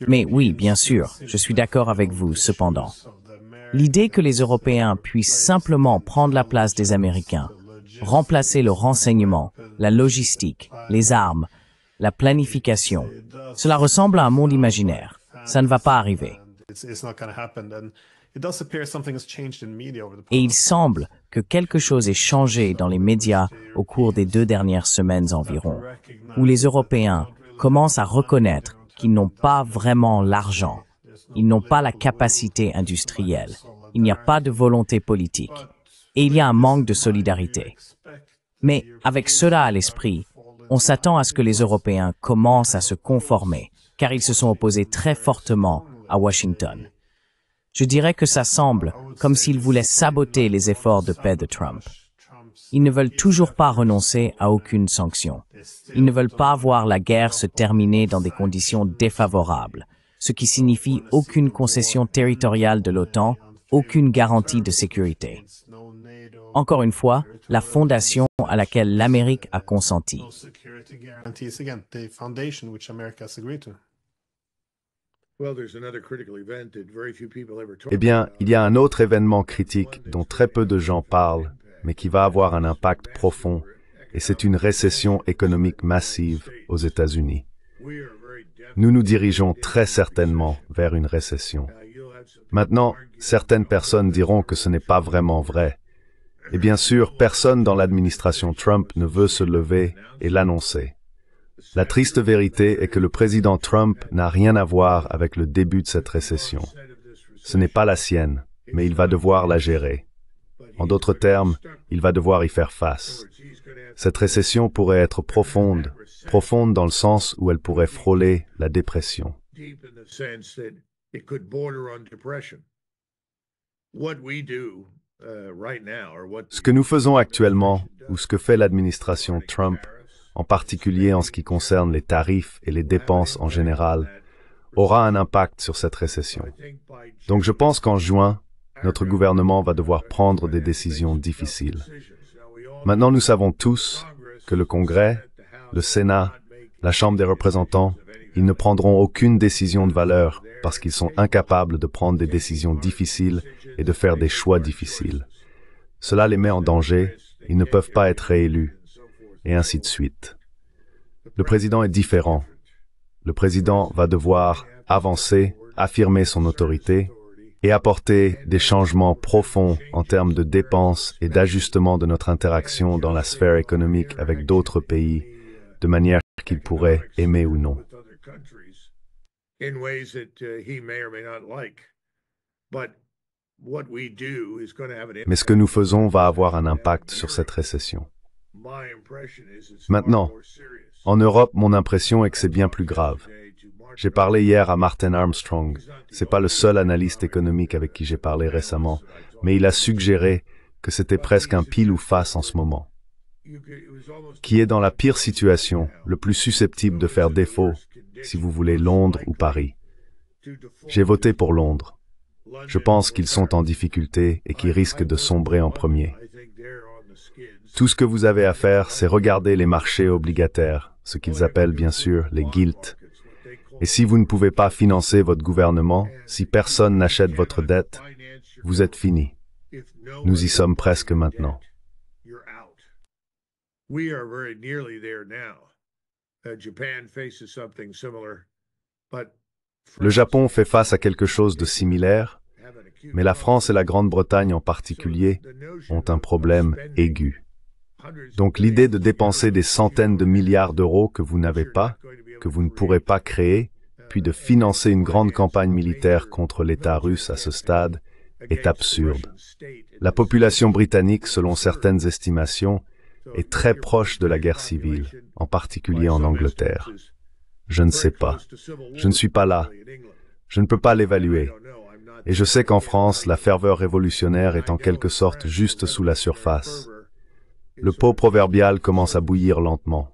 Mais oui, bien sûr, je suis d'accord avec vous, cependant. L'idée que les Européens puissent simplement prendre la place des Américains, remplacer le renseignement, la logistique, les armes, la planification, cela ressemble à un monde imaginaire. Ça ne va pas arriver. Et il semble que quelque chose ait changé dans les médias au cours des 2 dernières semaines environ, où les Européens commencent à reconnaître qu'ils n'ont pas vraiment l'argent, ils n'ont pas la capacité industrielle, il n'y a pas de volonté politique, et il y a un manque de solidarité. Mais avec cela à l'esprit, on s'attend à ce que les Européens commencent à se conformer, car ils se sont opposés très fortement à Washington. Je dirais que ça semble comme s'ils voulaient saboter les efforts de paix de Trump. Ils ne veulent toujours pas renoncer à aucune sanction. Ils ne veulent pas voir la guerre se terminer dans des conditions défavorables, ce qui signifie aucune concession territoriale de l'OTAN, aucune garantie de sécurité. Encore une fois, la fondation à laquelle l'Amérique a consenti. Eh bien, il y a un autre événement critique dont très peu de gens parlent, mais qui va avoir un impact profond, et c'est une récession économique massive aux États-Unis. Nous nous dirigeons très certainement vers une récession. Maintenant, certaines personnes diront que ce n'est pas vraiment vrai. Et bien sûr, personne dans l'administration Trump ne veut se lever et l'annoncer. La triste vérité est que le président Trump n'a rien à voir avec le début de cette récession. Ce n'est pas la sienne, mais il va devoir la gérer. En d'autres termes, il va devoir y faire face. Cette récession pourrait être profonde, profonde dans le sens où elle pourrait frôler la dépression. Ce que nous faisons actuellement, ou ce que fait l'administration Trump, en particulier en ce qui concerne les tarifs et les dépenses en général, aura un impact sur cette récession. Donc je pense qu'en juin, notre gouvernement va devoir prendre des décisions difficiles. Maintenant, nous savons tous que le Congrès, le Sénat, la Chambre des représentants, ils ne prendront aucune décision de valeur parce qu'ils sont incapables de prendre des décisions difficiles et de faire des choix difficiles. Cela les met en danger, ils ne peuvent pas être réélus, et ainsi de suite. Le président est différent. Le président va devoir avancer, affirmer son autorité et apporter des changements profonds en termes de dépenses et d'ajustement de notre interaction dans la sphère économique avec d'autres pays, de manière qu'il pourrait aimer ou non. Mais ce que nous faisons va avoir un impact sur cette récession. Maintenant, en Europe, mon impression est que c'est bien plus grave. J'ai parlé hier à Martin Armstrong. C'est pas le seul analyste économique avec qui j'ai parlé récemment, mais il a suggéré que c'était presque un pile ou face en ce moment. Qui est dans la pire situation, le plus susceptible de faire défaut, si vous voulez Londres ou Paris. J'ai voté pour Londres. Je pense qu'ils sont en difficulté et qu'ils risquent de sombrer en premier. Tout ce que vous avez à faire, c'est regarder les marchés obligataires, ce qu'ils appellent bien sûr les gilts. Et si vous ne pouvez pas financer votre gouvernement, si personne n'achète votre dette, vous êtes fini. Nous y sommes presque maintenant. Le Japon fait face à quelque chose de similaire, mais la France et la Grande-Bretagne en particulier ont un problème aigu. Donc l'idée de dépenser des centaines de milliards d'euros que vous n'avez pas, que vous ne pourrez pas créer, puis de financer une grande campagne militaire contre l'État russe à ce stade, est absurde. La population britannique, selon certaines estimations, est très proche de la guerre civile, en particulier en Angleterre. Je ne sais pas. Je ne suis pas là. Je ne peux pas l'évaluer. Et je sais qu'en France, la ferveur révolutionnaire est en quelque sorte juste sous la surface. Le pot proverbial commence à bouillir lentement.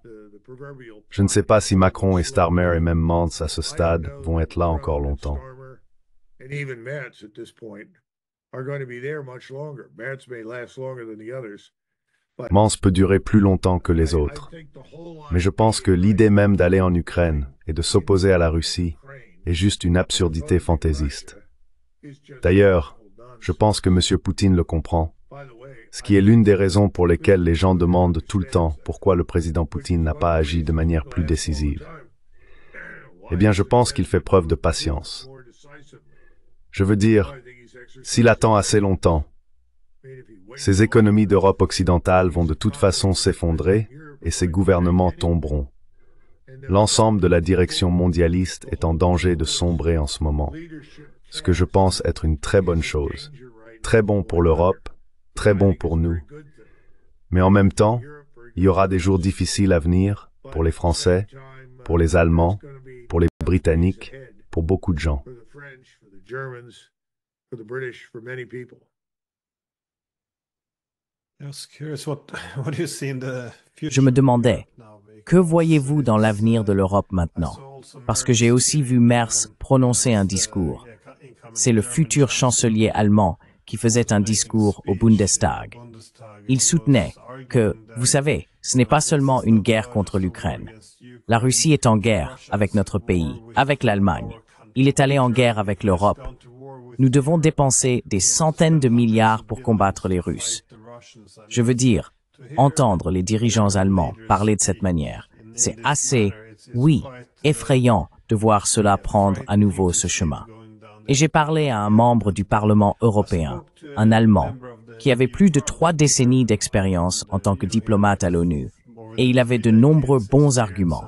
Je ne sais pas si Macron et Starmer et même Mance à ce stade vont être là encore longtemps. Mance peut durer plus longtemps que les autres. Mais je pense que l'idée même d'aller en Ukraine et de s'opposer à la Russie est juste une absurdité fantaisiste. D'ailleurs, je pense que M. Poutine le comprend, ce qui est l'une des raisons pour lesquelles les gens demandent tout le temps pourquoi le président Poutine n'a pas agi de manière plus décisive. Eh bien, je pense qu'il fait preuve de patience. Je veux dire, s'il attend assez longtemps, ces économies d'Europe occidentale vont de toute façon s'effondrer et ces gouvernements tomberont. L'ensemble de la direction mondialiste est en danger de sombrer en ce moment, ce que je pense être une très bonne chose. Très bon pour l'Europe, très bon pour nous. Mais en même temps, il y aura des jours difficiles à venir pour les Français, pour les Allemands, pour les Britanniques, pour beaucoup de gens. Je me demandais, que voyez-vous dans l'avenir de l'Europe maintenant? Parce que j'ai aussi vu Merz prononcer un discours. C'est le futur chancelier allemand qui faisait un discours au Bundestag. Il soutenait que, vous savez, ce n'est pas seulement une guerre contre l'Ukraine. La Russie est en guerre avec notre pays, avec l'Allemagne. Il est allé en guerre avec l'Europe. Nous devons dépenser des centaines de milliards pour combattre les Russes. Je veux dire, entendre les dirigeants allemands parler de cette manière, c'est assez, oui, effrayant de voir cela prendre à nouveau ce chemin. Et j'ai parlé à un membre du Parlement européen, un Allemand, qui avait plus de 3 décennies d'expérience en tant que diplomate à l'ONU, et il avait de nombreux bons arguments.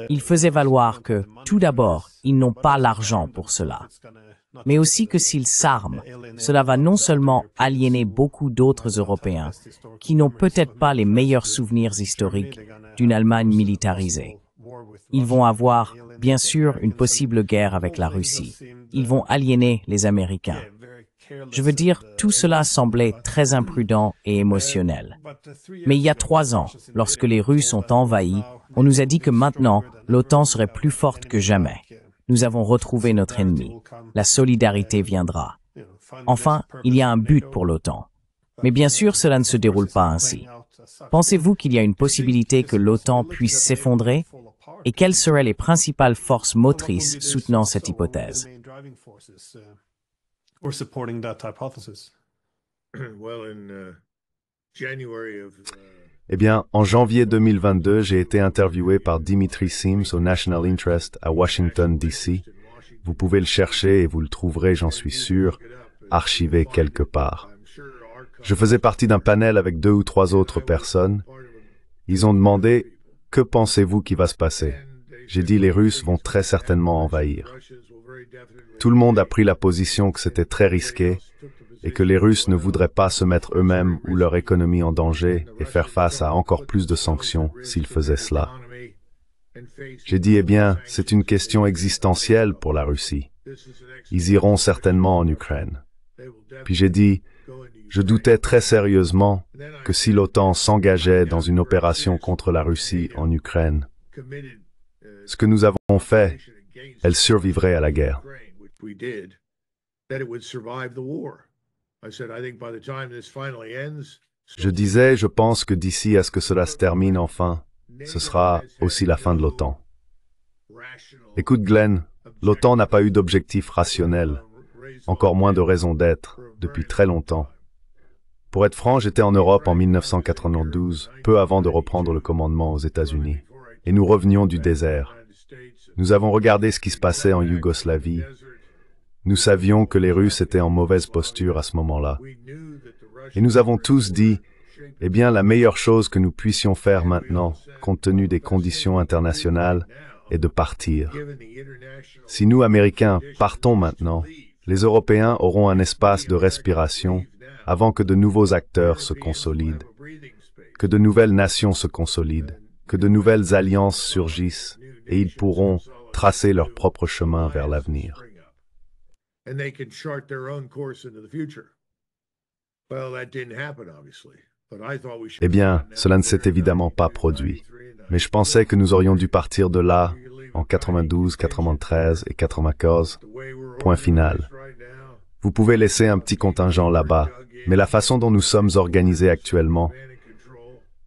Il faisait valoir que, tout d'abord, ils n'ont pas l'argent pour cela, mais aussi que s'ils s'arment, cela va non seulement aliéner beaucoup d'autres Européens qui n'ont peut-être pas les meilleurs souvenirs historiques d'une Allemagne militarisée. Ils vont avoir, bien sûr, une possible guerre avec la Russie. Ils vont aliéner les Américains. Je veux dire, tout cela semblait très imprudent et émotionnel. Mais il y a 3 ans, lorsque les Russes ont envahi, on nous a dit que maintenant, l'OTAN serait plus forte que jamais. Nous avons retrouvé notre ennemi. La solidarité viendra. Enfin, il y a un but pour l'OTAN. Mais bien sûr, cela ne se déroule pas ainsi. Pensez-vous qu'il y a une possibilité que l'OTAN puisse s'effondrer? Et quelles seraient les principales forces motrices soutenant cette hypothèse? Eh bien, en janvier 2022, j'ai été interviewé par Dimitri Sims au National Interest à Washington, D.C. Vous pouvez le chercher et vous le trouverez, j'en suis sûr, archivé quelque part. Je faisais partie d'un panel avec 2 ou 3 autres personnes. Ils ont demandé « Que pensez-vous qui va se passer ?» J'ai dit « Les Russes vont très certainement envahir. » Tout le monde a pris la position que c'était très risqué et que les Russes ne voudraient pas se mettre eux-mêmes ou leur économie en danger et faire face à encore plus de sanctions s'ils faisaient cela. J'ai dit, eh bien, c'est une question existentielle pour la Russie. Ils iront certainement en Ukraine. Puis j'ai dit, je doutais très sérieusement que si l'OTAN s'engageait dans une opération contre la Russie en Ukraine, ce que nous avons fait, elle survivrait à la guerre. Je disais, je pense que d'ici à ce que cela se termine enfin, ce sera aussi la fin de l'OTAN. Écoute Glenn, l'OTAN n'a pas eu d'objectif rationnel, encore moins de raison d'être, depuis très longtemps. Pour être franc, j'étais en Europe en 1992, peu avant de reprendre le commandement aux États-Unis, et nous revenions du désert. Nous avons regardé ce qui se passait en Yougoslavie. Nous savions que les Russes étaient en mauvaise posture à ce moment-là. Et nous avons tous dit, eh bien, la meilleure chose que nous puissions faire maintenant, compte tenu des conditions internationales, est de partir. Si nous, Américains, partons maintenant, les Européens auront un espace de respiration avant que de nouveaux acteurs se consolident, que de nouvelles nations se consolident, que de nouvelles alliances surgissent, et ils pourront tracer leur propre chemin vers l'avenir. Eh bien, cela ne s'est évidemment pas produit. Mais je pensais que nous aurions dû partir de là en 92, 93 et 94. Point final. Vous pouvez laisser un petit contingent là-bas, mais la façon dont nous sommes organisés actuellement,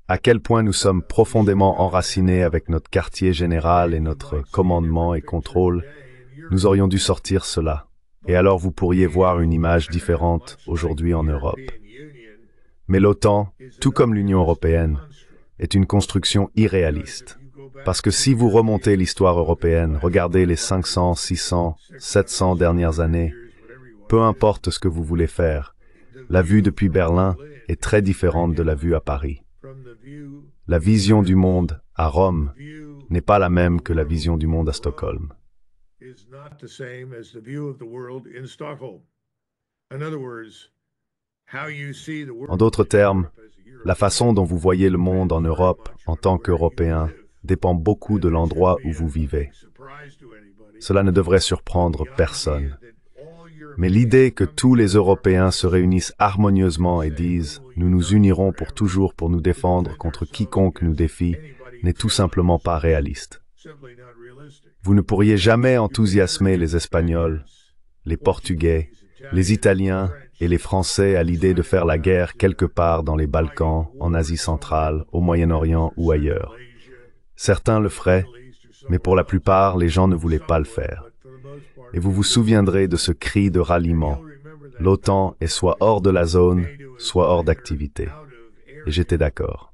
à quel point nous sommes profondément enracinés avec notre quartier général et notre commandement et contrôle, nous aurions dû sortir cela. Et alors vous pourriez voir une image différente aujourd'hui en Europe. Mais l'OTAN, tout comme l'Union européenne, est une construction irréaliste. Parce que si vous remontez l'histoire européenne, regardez les 500, 600, 700 dernières années, peu importe ce que vous voulez faire, la vue depuis Berlin est très différente de la vue à Paris. La vision du monde à Rome n'est pas la même que la vision du monde à Stockholm. En d'autres termes, la façon dont vous voyez le monde en Europe en tant qu'Européen dépend beaucoup de l'endroit où vous vivez. Cela ne devrait surprendre personne. Mais l'idée que tous les Européens se réunissent harmonieusement et disent « nous nous unirons pour toujours pour nous défendre contre quiconque nous défie » n'est tout simplement pas réaliste. Vous ne pourriez jamais enthousiasmer les Espagnols, les Portugais, les Italiens et les Français à l'idée de faire la guerre quelque part dans les Balkans, en Asie centrale, au Moyen-Orient ou ailleurs. Certains le feraient, mais pour la plupart, les gens ne voulaient pas le faire. Et vous vous souviendrez de ce cri de ralliement. L'OTAN est soit hors de la zone, soit hors d'activité. Et j'étais d'accord.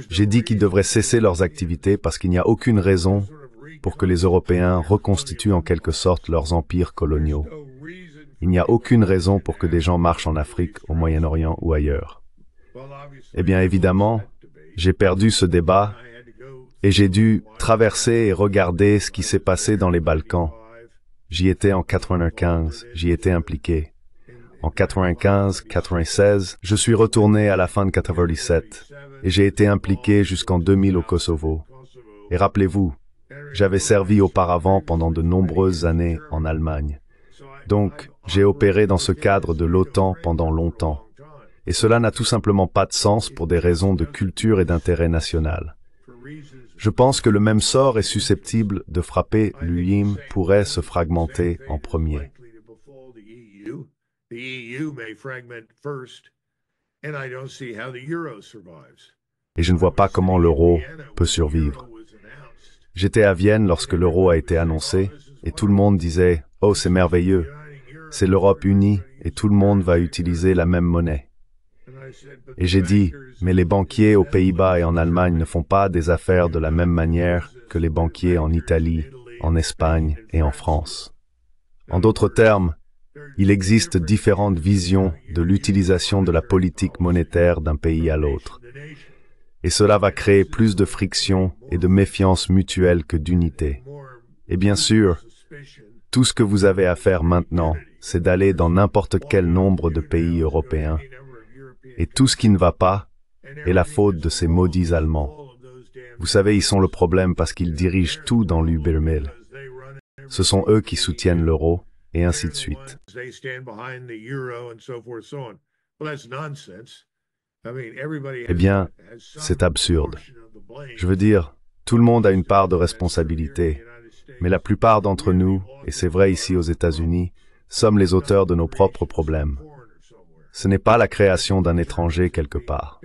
J'ai dit qu'ils devraient cesser leurs activités parce qu'il n'y a aucune raison pour que les Européens reconstituent en quelque sorte leurs empires coloniaux. Il n'y a aucune raison pour que des gens marchent en Afrique, au Moyen-Orient ou ailleurs. Eh bien, évidemment, j'ai perdu ce débat et j'ai dû traverser et regarder ce qui s'est passé dans les Balkans. J'y étais en 95, j'y étais impliqué. En 95, 96, je suis retourné à la fin de 97 et j'ai été impliqué jusqu'en 2000 au Kosovo. Et rappelez-vous, j'avais servi auparavant pendant de nombreuses années en Allemagne. Donc, j'ai opéré dans ce cadre de l'OTAN pendant longtemps. Et cela n'a tout simplement pas de sens pour des raisons de culture et d'intérêt national. Je pense que le même sort est susceptible de frapper l'UIM pourrait se fragmenter en premier. Et je ne vois pas comment l'euro peut survivre. J'étais à Vienne lorsque l'euro a été annoncé et tout le monde disait « Oh, c'est merveilleux, c'est l'Europe unie et tout le monde va utiliser la même monnaie. » Et j'ai dit « Mais les banquiers aux Pays-Bas et en Allemagne ne font pas des affaires de la même manière que les banquiers en Italie, en Espagne et en France. » En d'autres termes, il existe différentes visions de l'utilisation de la politique monétaire d'un pays à l'autre. Et cela va créer plus de friction et de méfiance mutuelle que d'unité. Et bien sûr, tout ce que vous avez à faire maintenant, c'est d'aller dans n'importe quel nombre de pays européens. Et tout ce qui ne va pas est la faute de ces maudits Allemands. Vous savez, ils sont le problème parce qu'ils dirigent tout dans l'Ubermill. Ce sont eux qui soutiennent l'euro, et ainsi de suite. Eh bien, c'est absurde. Je veux dire, tout le monde a une part de responsabilité, mais la plupart d'entre nous, et c'est vrai ici aux États-Unis, sommes les auteurs de nos propres problèmes. Ce n'est pas la création d'un étranger quelque part.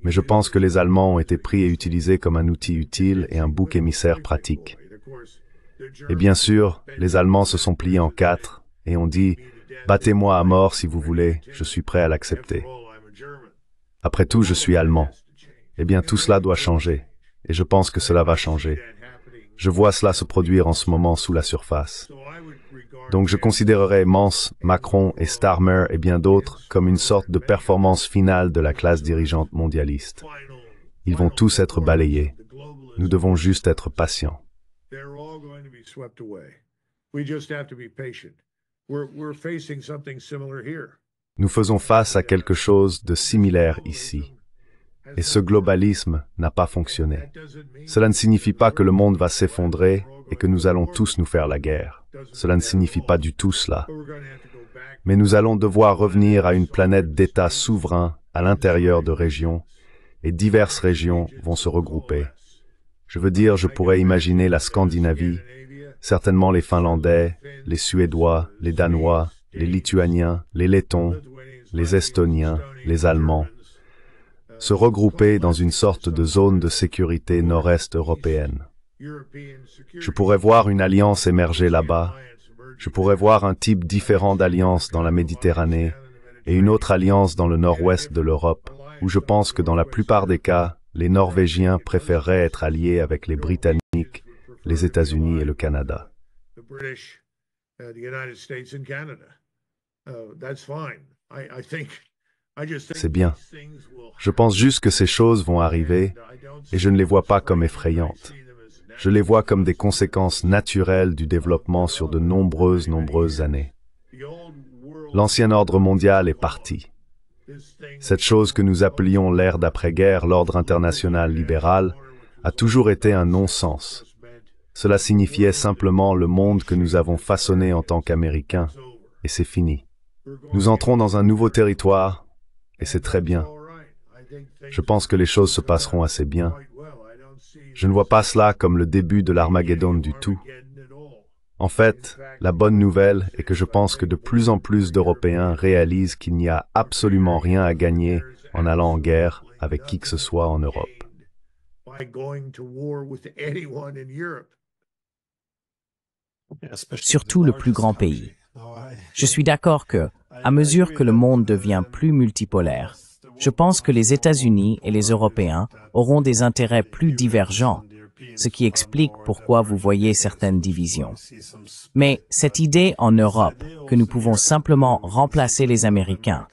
Mais je pense que les Allemands ont été pris et utilisés comme un outil utile et un bouc émissaire pratique. Et bien sûr, les Allemands se sont pliés en quatre et ont dit « Battez-moi à mort si vous voulez, je suis prêt à l'accepter. » Après tout, je suis allemand. Eh bien, tout cela doit changer. Et je pense que cela va changer. Je vois cela se produire en ce moment sous la surface. Donc je considérerais Mance, Macron et Starmer et bien d'autres comme une sorte de performance finale de la classe dirigeante mondialiste. Ils vont tous être balayés. Nous devons juste être patients. Nous faisons face à quelque chose de similaire ici. Et ce globalisme n'a pas fonctionné. Cela ne signifie pas que le monde va s'effondrer et que nous allons tous nous faire la guerre. Cela ne signifie pas du tout cela. Mais nous allons devoir revenir à une planète d'États souverains à l'intérieur de régions, et diverses régions vont se regrouper. Je veux dire, je pourrais imaginer la Scandinavie, certainement les Finlandais, les Suédois, les Danois, les Lituaniens, les Lettons, les Estoniens, les Allemands, se regrouper dans une sorte de zone de sécurité nord-est européenne. Je pourrais voir une alliance émerger là-bas, je pourrais voir un type différent d'alliance dans la Méditerranée et une autre alliance dans le nord-ouest de l'Europe, où je pense que dans la plupart des cas, les Norvégiens préféreraient être alliés avec les Britanniques, les États-Unis et le Canada. C'est bien. Je pense juste que ces choses vont arriver et je ne les vois pas comme effrayantes. Je les vois comme des conséquences naturelles du développement sur de nombreuses années. L'ancien ordre mondial est parti. Cette chose que nous appelions l'ère d'après-guerre, l'ordre international libéral, a toujours été un non-sens. Cela signifiait simplement le monde que nous avons façonné en tant qu'Américains, et c'est fini. Nous entrons dans un nouveau territoire, et c'est très bien. Je pense que les choses se passeront assez bien. Je ne vois pas cela comme le début de l'Armageddon du tout. En fait, la bonne nouvelle est que je pense que de plus en plus d'Européens réalisent qu'il n'y a absolument rien à gagner en allant en guerre avec qui que ce soit en Europe. Surtout le plus grand pays. Je suis d'accord que, à mesure que le monde devient plus multipolaire, je pense que les États-Unis et les Européens auront des intérêts plus divergents, ce qui explique pourquoi vous voyez certaines divisions. Mais cette idée en Europe que nous pouvons simplement remplacer les Américains,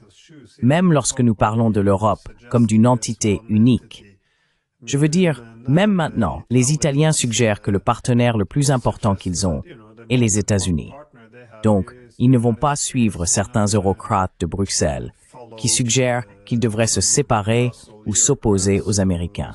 même lorsque nous parlons de l'Europe comme d'une entité unique, je veux dire, même maintenant, les Italiens suggèrent que le partenaire le plus important qu'ils ont est les États-Unis. Donc, ils ne vont pas suivre certains eurocrates de Bruxelles qui suggèrent qu'ils devraient se séparer ou s'opposer aux Américains.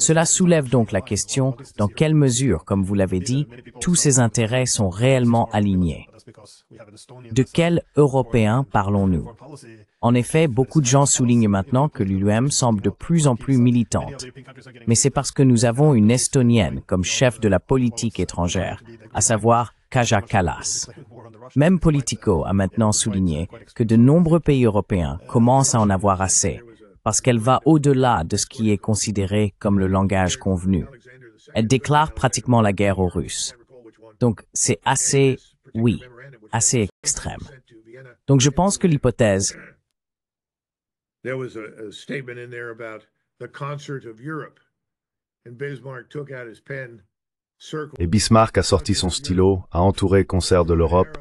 Cela soulève donc la question dans quelle mesure, comme vous l'avez dit, tous ces intérêts sont réellement alignés. De quels Européens parlons-nous? En effet, beaucoup de gens soulignent maintenant que l'UM semble de plus en plus militante. Mais c'est parce que nous avons une Estonienne comme chef de la politique étrangère, à savoir Kaja Kallas. Même Politico a maintenant souligné que de nombreux pays européens commencent à en avoir assez, parce qu'elle va au-delà de ce qui est considéré comme le langage convenu. Elle déclare pratiquement la guerre aux Russes. Donc c'est assez, oui, assez extrême. Donc je pense que l'hypothèse There was a statement in there about the concert of Europe. And Bismarck took out his pen, circled. Et Bismarck a sorti son stylo, a entouré Concert de l'Europe,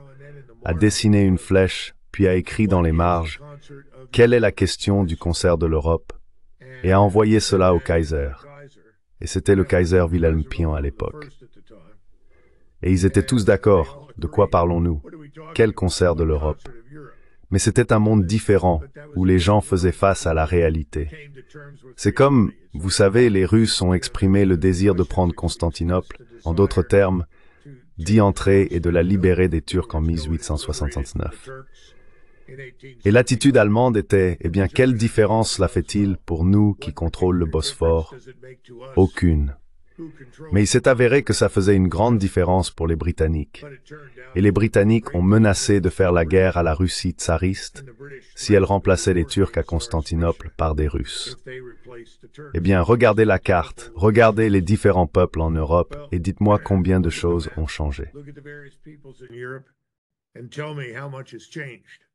a dessiné une flèche, puis a écrit dans les marges « Quelle est la question du Concert de l'Europe ?» et a envoyé cela au Kaiser. Et c'était le Kaiser Wilhelm Pion à l'époque. Et ils étaient tous d'accord. De quoi parlons-nous? Quel Concert de l'Europe? Mais c'était un monde différent, où les gens faisaient face à la réalité. C'est comme, vous savez, les Russes ont exprimé le désir de prendre Constantinople, en d'autres termes, d'y entrer et de la libérer des Turcs en 1869. Et l'attitude allemande était, eh bien, quelle différence cela fait-il pour nous qui contrôlent le Bosphore? Aucune. Mais il s'est avéré que ça faisait une grande différence pour les Britanniques. Et les Britanniques ont menacé de faire la guerre à la Russie tsariste si elle remplaçait les Turcs à Constantinople par des Russes. Eh bien, regardez la carte, regardez les différents peuples en Europe et dites-moi combien de choses ont changé. Look at the various peoples in Europe and tell me how much has changed.